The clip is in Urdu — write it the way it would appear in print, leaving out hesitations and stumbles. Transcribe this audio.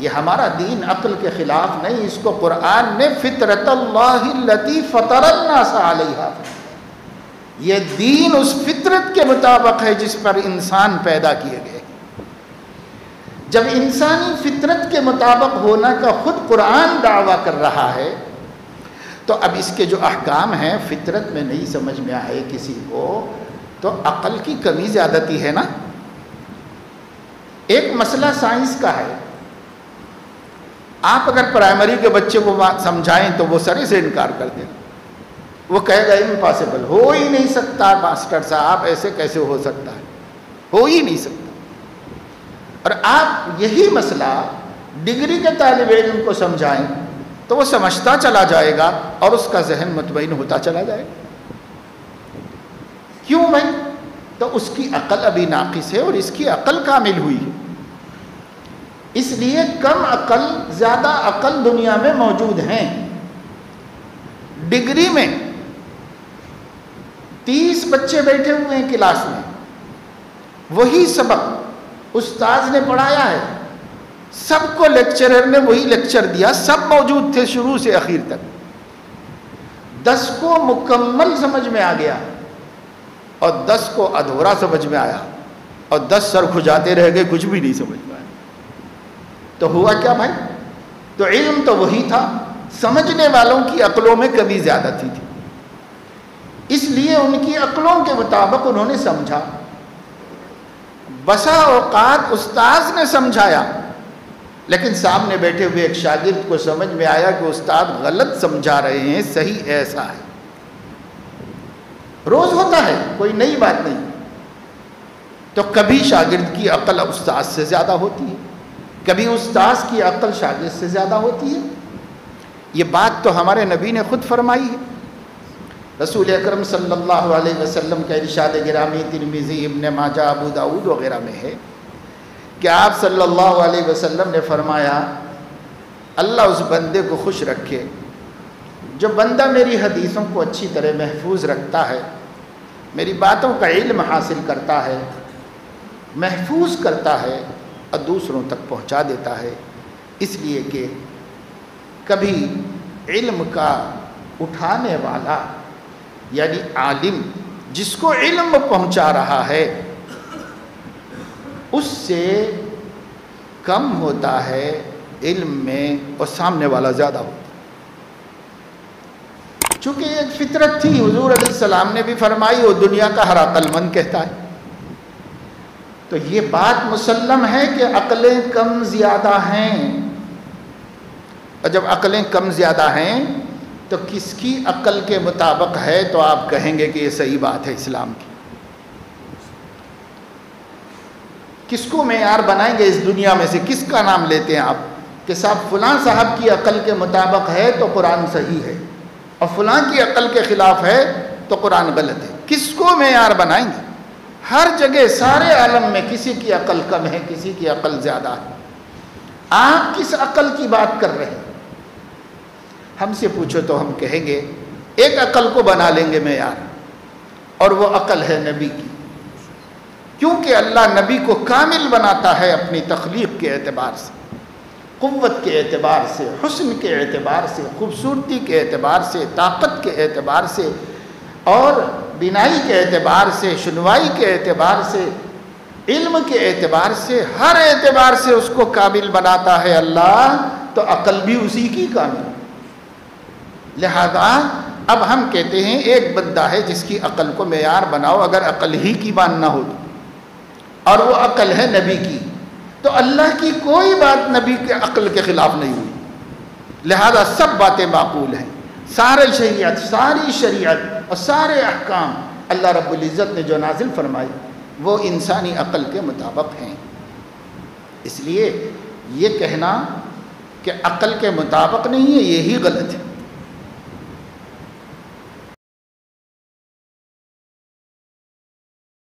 یہ ہمارا دین عقل کے خلاف نہیں، اس کو قرآن نے فطرت اللہ التی فطر الناس علیہا، یہ دین اس فطرت کے مطابق ہے جس پر انسان پیدا کیے گئے۔ جب انسانی فطرت کے مطابق ہونا کا خود قرآن دعویٰ کر رہا ہے تو اب اس کے جو احکام ہیں فطرت میں نہیں سمجھ میں آئے کسی کو تو عقل کی کمی زیادتی ہے نا۔ ایک مسئلہ سائنس کا ہے، آپ اگر پرائمری کے بچے کو سمجھائیں تو وہ سرے سے انکار کر دیں، وہ کہے گا امپاسبل، ہو ہی نہیں سکتا ماسٹر صاحب، ایسے کیسے ہو سکتا ہے، ہو ہی نہیں سکتا۔ اور آپ یہی مسئلہ ڈگری کے طالب علم کو سمجھائیں تو وہ سمجھتا چلا جائے گا اور اس کا ذہن مطمئن ہوتا چلا جائے گا۔ کیوں بھائی؟ تو اس کی عقل ابھی ناقص ہے اور اس کی عقل کامل ہوئی ہے۔ اس لیے کم عقل زیادہ عقل دنیا میں موجود ہیں۔ ڈگری میں 30 بچے بیٹھے ہوئے ہیں کلاس میں، وہی سبق استاذ نے پڑھایا ہے، سب کو لیکچرر نے وہی لیکچر دیا، سب موجود تھے شروع سے آخر تک، 10 کو مکمل سمجھ میں آ گیا اور 10 کو ادھورا سمجھ میں آیا اور 10 سر کھجاتے رہ گئے، کچھ بھی نہیں سمجھ میں آیا۔ تو ہوا کیا بھائی؟ تو علم تو وہی تھا، سمجھنے والوں کی عقلوں میں کمی زیادتی تھی، اس لیے ان کی عقلوں کے مطابق انہوں نے سمجھا۔ بسا اوقات استاذ نے سمجھایا لیکن سامنے بیٹھے ہوئے ایک شاگرد کو سمجھ میں آیا کہ استاد غلط سمجھا رہے ہیں، صحیح ایسا ہے۔ روز ہوتا ہے، کوئی نئی بات نہیں۔ تو کبھی شاگرد کی عقل استاذ سے زیادہ ہوتی ہے، کبھی استاذ کی عقل شاگرد سے زیادہ ہوتی ہے۔ یہ بات تو ہمارے نبی نے خود فرمائی ہے۔ رسول اکرم صلی اللہ علیہ وسلم کا ارشاد گرامی ترمذی، ابن ماجہ، ابو داؤد وغیرہ میں ہے کہ آپ صلی اللہ علیہ وسلم نے فرمایا اللہ اس بندے کو خوش رکھے جو بندہ میری حدیثوں کو اچھی طرح محفوظ رکھتا ہے، میری باتوں کا علم حاصل کرتا ہے، محفوظ کرتا ہے اور دوسروں تک پہنچا دیتا ہے، اس لیے کہ کبھی علم کا اٹھانے والا یعنی عالم جس کو علم پہنچا رہا ہے اس سے کم ہوتا ہے علم میں اور سامنے والا زیادہ ہوتا ہے۔ چونکہ ایک فطرت تھی، حضور علیہ السلام نے بھی فرمائی، وہ دنیا کا ہر عقل مند کہتا ہے۔ تو یہ بات مسلم ہے کہ عقلیں کم زیادہ ہیں، اور جب عقلیں کم زیادہ ہیں تو کس کی عقل کے مطابق ہے تو آپ کہیں گے کہ یہ صحیح بات ہے اسلام کی۔ کس کو معیار بنائیں گے اس دنیا میں سے؟ کس کا نام لیتے ہیں آپ کہ صاحب فلاں صاحب کی عقل کے مطابق ہے تو قرآن صحیح ہے اور فلاں کی عقل کے خلاف ہے تو قرآن غلط ہے؟ کس کو معیار بنائیں گے؟ ہر جگہ سارے عالم میں کسی کی عقل کم ہے، کسی کی عقل زیادہ ہے۔ آپ کس عقل کی بات کر رہے ہیں؟ ہم سے پوچھو تو ہم کہیں گے ایک عقل کو بنا لیں گے معیار، اور وہ عقل ہے نبی کی، کیونکہ اللہ نبی کو کامل بناتا ہے اپنی تخلیق کے اعتبار سے، قوت کے اعتبار سے، حسن کے اعتبار سے، خوبصورتی کے اعتبار سے، طاقت کے اعتبار سے، اور بینائی کے اعتبار سے، شنوائی کے اعتبار سے، علم کے اعتبار سے، ہر اعتبار سے اس کو کامل بناتا ہے اللہ، تو عقل بھی اسی کی کامل۔ لہذا اب ہم کہتے ہیں ایک بندہ ہے جس کی عقل کو معیار بناؤ، اگر عقل ہی کی ماننا ہو تو، اور وہ عقل ہے نبی کی، تو اللہ کی کوئی بات نبی کے عقل کے خلاف نہیں ہوئی، لہذا سب باتیں معقول ہیں۔ ساری شریعت اور سارے احکام اللہ رب العزت نے جو نازل فرمائی وہ انسانی عقل کے مطابق ہیں۔ اس لیے یہ کہنا کہ عقل کے مطابق نہیں ہے، یہی غلط ہے۔